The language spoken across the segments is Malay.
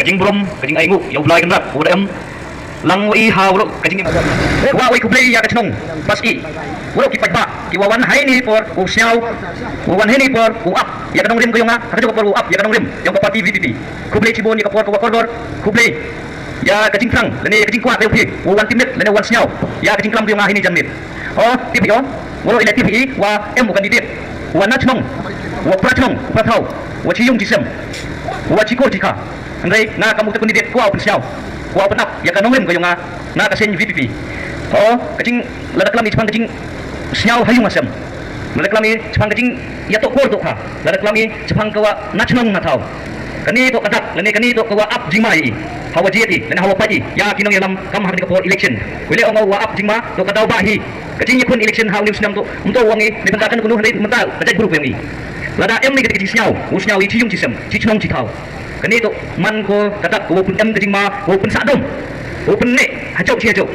kajing brom kajing aingu ya ulai kan rat udah lang i hawro kajing wa wi kublei ya kachnong paski ulo ki pagba ki wawan haini por usyaw wawan haini por uap ya kanong rim ko yung kajo por uap ya kanong rim yung party VPP kublei cibon ya por koridor kublei ya kajing krang lene kajing kuat lepi wawan timit lene wan syaw ya kajing kram yung hini janmit oh tipi yo ulo ila tipi wa emu kandidat wa nachnong wa pratnong prathau wa chiyung jisem wa chiko jika ngai na kamu te kandidat ko open syaw wa open up ya kanong rim ko yung na kasen VPP oh kajing ladak lam ipang kajing syaw hayung asem ladak lam ipang kajing ya to kor to kha ladak lam ipang kawa nachnong na thau kani to kadak lene kani to kawa up jingmai hawa jeti lene hawa paji ya kinong yalam kam ha ko election wile ong wa up jingma to kadaw bahi kajing yakun election haw news nam to umto wangi ni bentakan kuno hande menta kajai group yang ni lada em ni kajing syaw usyaw i chiyung jisem chichnong chithau kani to man ko kadak ko pun em kajing ma ko pun sadom ko pun ne hajau chi hajau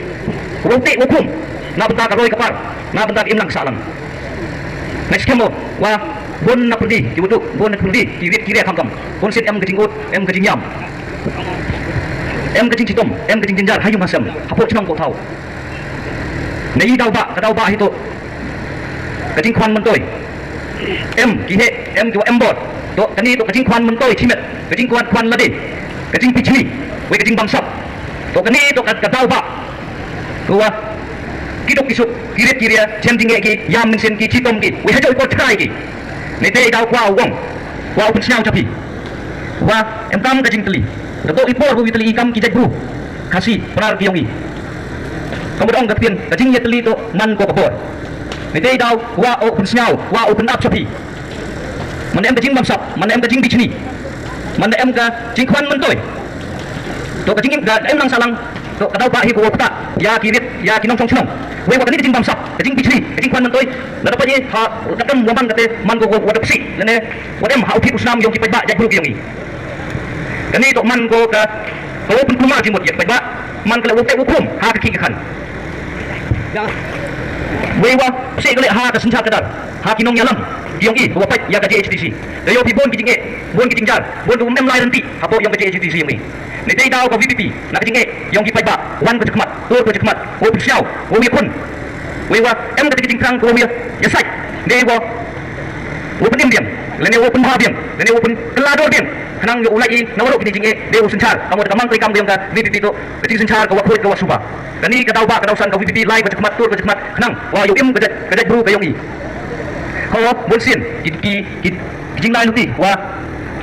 ko te ko kum na benta ka roi kapar na benta im lang salang next kemo wa bon na perdi ki butuk bon na perdi ki wit kiri kam kam bon sit em kajing ut em kajing yam em kajing chitom em kajing jinjar hayung masam hapo chnong ko thau nei dau ba hi to kajing khwan mon toy em ki he em ki em bot to kani to kajing khwan mon toy chimet kajing khwan lade kajing pichni we kajing bangsap to kani to kadau ba to wa kidok kisuk kiret kiria chem tingge ki yam min sen ki chitom ki we hajoi ko thai ki nei te dau kwa wong wa pun siau chapi wa em kam kajing teli to ipor bu teli kam ki jai bru kasi penar ki yongi kemudian kepin kajing ya teli to man ko kapor nei te dau wa open siau wa open up chapi man em kajing bangsap man em kajing bichni man em ka jing khwan man toy to kajing em lang salang to kadau ba hi ko pata ya kirit ya kinong chong chong we wa kani kajing bangsap kajing bichni kajing khwan man toy la pa ji ha katam waman kate man ko wa dapsi lene wadem ha uthi usnam yong ki pa jai guru ki yongi kani to man ko ka ko pun kuma ji mot yak pa man kala wo te wo kum ha ki kan we wa se kale ha ka sincha kadar ha kinong yalam yong i wa pa ya ka HTC de yo pi bon ki jing jar bon ko mem lai ranti ha po yong ka HTC yong i ni te dau ko VPP na ka jing yong ki pa ba wan ko chakmat to ko chakmat wo pi siao wo wi kun we wa em ka jing krang ko wi ya sai de wo pen diam lene wo pen ha diam lene wo pen kelado diam kanang yo ulai na waro kini jing de wo senchar kamu kamang kai kam diam ka VPP to jing senchar ko wa phoi ko wa suba kani ka dau ba ka dau san ka VPP lai ko chakmat to ko chakmat kanang wa yo im ka jai bru ka yong i ho bon sin ki jing lai nuti wa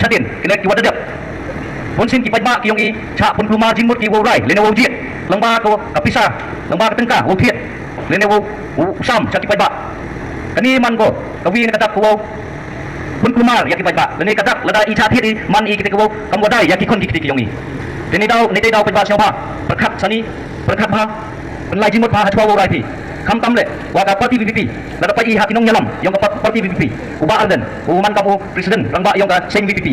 chatin kena ki wada dap bon sin ki pajba ki yong i cha pun pluma jing mut ki wo rai lene wo jiet lang ba ko kapisa lang ba ka tengka wo thiet lene wo sam cha ki pajba kani man ko kawi na katak ko pun pluma ya ki pajba lene katak lada i cha thiet i man i ki ko kam wadai ya ki kon ki yong i teni dau pajba siapa perkhat sani perkhat ba lai jing mut ba ha chwa wo rai thi kam tam le wa ka parti VPP la pa i ha kinong nyalam yong ka parti VPP uba arden man ka presiden rang ba yong ka seng VPP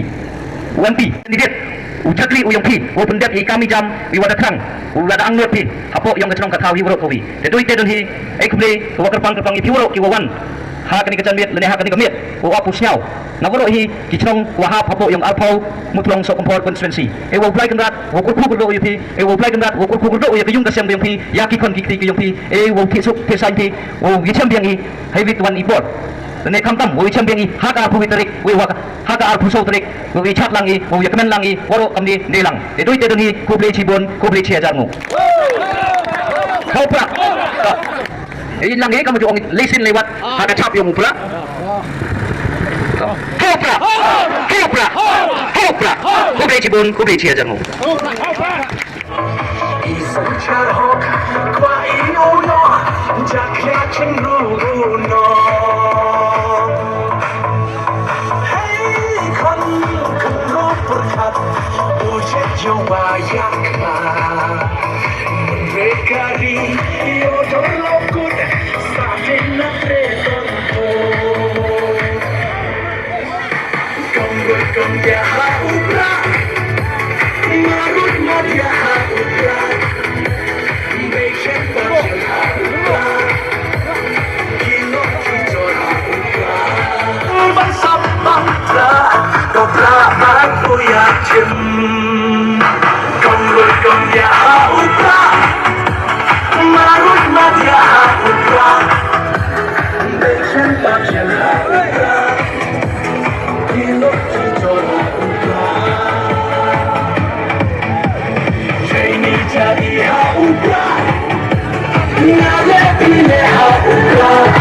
UMP kandidat ujakli uyong pi o pendak i kami jam i wada krang ulada angnot pi apo yong ka chnong ka thawi woro ko wi te doi te don hi ek ble wa kerpang i pi woro ki wawan ha kani ka chanmiet lene ha kani ka miet o apu snyau na woro hi ki chnong wa ha apo yong alpau mutlong so kompor constituency e wo blai kandat wo ku ku ro pi e wo blai kandat wo ku ku ro ya yung ka sem yong pi ya ki kon ki yong pi e wo ki suk pe sai pi wo gi chem biang i hai wit wan i bor lene kam tam wo chem biang i ha ka pu witarik we wa ha ka ar pu so tarik wo i chat lang i wo ya kemen lang i woro kam ni ne lang e doi te don hi ku ble chibon ku ble chia jarmu kau pra e lang e kamu jong lesin lewat ha ka chap yong pula Hopra, ku ble chibon ku ble chia jarmu Isachar hok kwa iyo no jakya chenru no Hey kon ro perkat uje jowa yakma Rekari yo dorokun satin na treton Kom dia ha ubra Marut mo dia ha ubra Mantra, dobra aku yakin Nade pile ha ubra